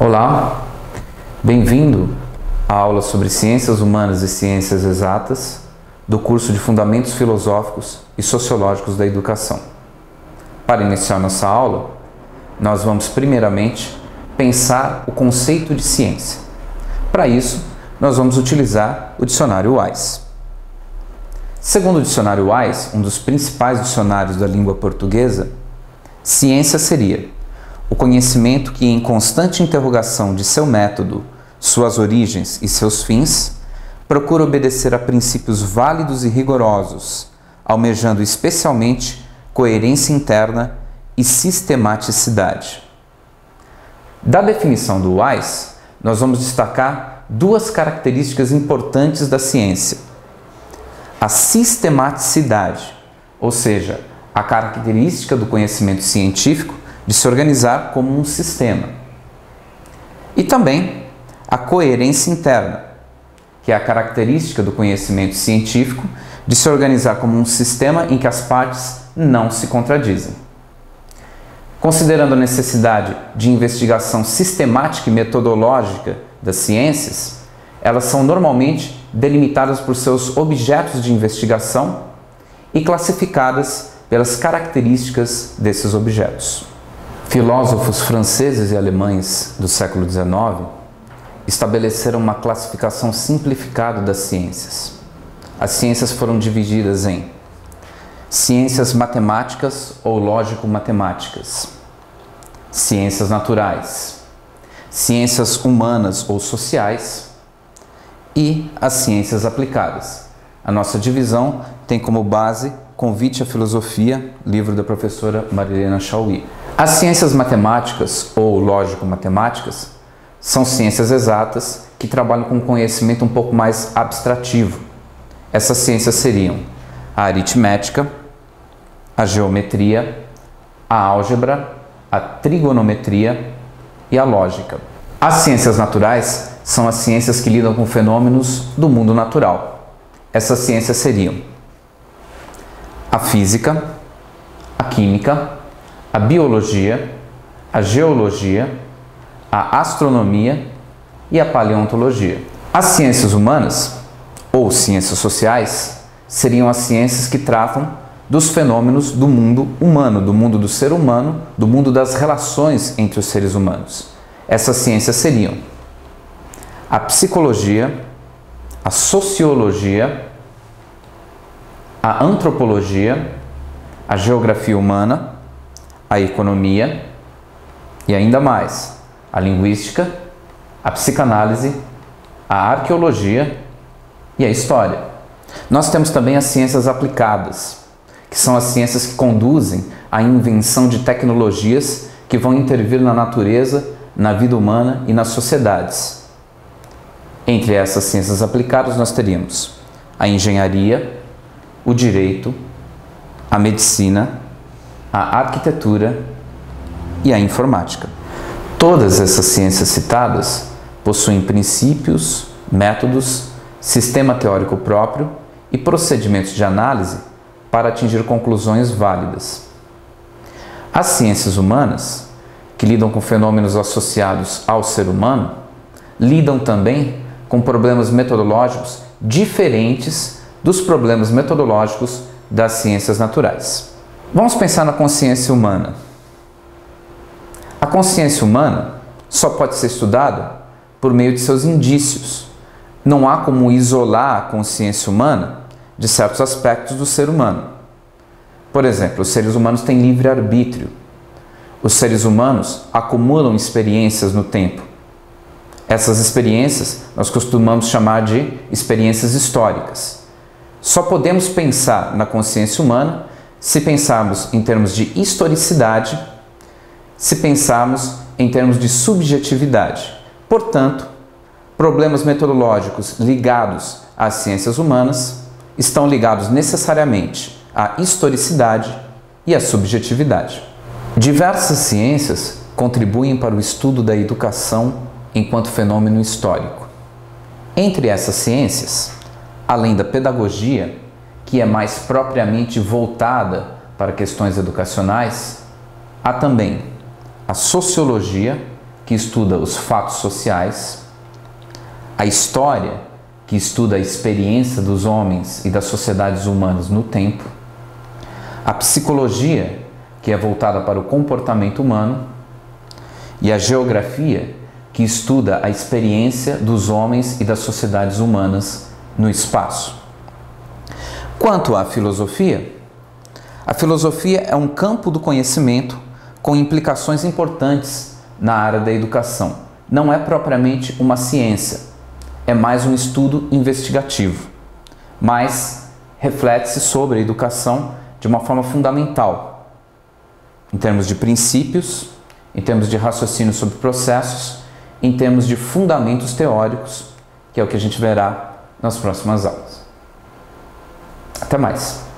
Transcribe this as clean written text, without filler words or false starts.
Olá, bem-vindo à aula sobre Ciências Humanas e Ciências Exatas do curso de Fundamentos Filosóficos e Sociológicos da Educação. Para iniciar nossa aula, nós vamos primeiramente pensar o conceito de ciência. Para isso, nós vamos utilizar o dicionário Wise. Segundo o dicionário Wise, um dos principais dicionários da língua portuguesa, ciência seria o conhecimento que, em constante interrogação de seu método, suas origens e seus fins, procura obedecer a princípios válidos e rigorosos, almejando especialmente coerência interna e sistematicidade. Da definição do Wise, nós vamos destacar duas características importantes da ciência: a sistematicidade, ou seja, a característica do conhecimento científico de se organizar como um sistema, e também a coerência interna, que é a característica do conhecimento científico de se organizar como um sistema em que as partes não se contradizem. Considerando a necessidade de investigação sistemática e metodológica das ciências, elas são normalmente delimitadas por seus objetos de investigação e classificadas pelas características desses objetos. Filósofos franceses e alemães do século XIX estabeleceram uma classificação simplificada das ciências. As ciências foram divididas em ciências matemáticas ou lógico-matemáticas, ciências naturais, ciências humanas ou sociais e as ciências aplicadas. A nossa divisão tem como base Convite à Filosofia, livro da professora Marilena Chauí. As ciências matemáticas ou lógico-matemáticas são ciências exatas que trabalham com conhecimento um pouco mais abstrativo. Essas ciências seriam a aritmética, a geometria, a álgebra, a trigonometria e a lógica. As ciências naturais são as ciências que lidam com fenômenos do mundo natural. Essas ciências seriam a física, a química, a biologia, a geologia, a astronomia e a paleontologia. As ciências humanas, ou ciências sociais, seriam as ciências que tratam dos fenômenos do mundo humano, do mundo do ser humano, do mundo das relações entre os seres humanos. Essas ciências seriam a psicologia, a sociologia, a antropologia, a geografia humana, a economia e ainda mais a linguística, a psicanálise, a arqueologia e a história. Nós temos também as ciências aplicadas, que são as ciências que conduzem à invenção de tecnologias que vão intervir na natureza, na vida humana e nas sociedades. Entre essas ciências aplicadas nós teríamos a engenharia, o direito, a medicina, a arquitetura e a informática. Todas essas ciências citadas possuem princípios, métodos, sistema teórico próprio e procedimentos de análise para atingir conclusões válidas. As ciências humanas, que lidam com fenômenos associados ao ser humano, lidam também com problemas metodológicos diferentes dos problemas metodológicos das ciências naturais. Vamos pensar na consciência humana. A consciência humana só pode ser estudada por meio de seus indícios. Não há como isolar a consciência humana de certos aspectos do ser humano. Por exemplo, os seres humanos têm livre-arbítrio. Os seres humanos acumulam experiências no tempo. Essas experiências nós costumamos chamar de experiências históricas. Só podemos pensar na consciência humana se pensarmos em termos de historicidade, se pensarmos em termos de subjetividade. Portanto, problemas metodológicos ligados às ciências humanas estão ligados necessariamente à historicidade e à subjetividade. Diversas ciências contribuem para o estudo da educação enquanto fenômeno histórico. Entre essas ciências, além da pedagogia, que é mais propriamente voltada para questões educacionais, há também a sociologia, que estuda os fatos sociais, a história, que estuda a experiência dos homens e das sociedades humanas no tempo, a psicologia, que é voltada para o comportamento humano, e a geografia, que estuda a experiência dos homens e das sociedades humanas no espaço. Quanto à filosofia, a filosofia é um campo do conhecimento com implicações importantes na área da educação. Não é propriamente uma ciência, é mais um estudo investigativo, mas reflete-se sobre a educação de uma forma fundamental, em termos de princípios, em termos de raciocínio sobre processos, em termos de fundamentos teóricos, que é o que a gente verá nas próximas aulas. Até mais!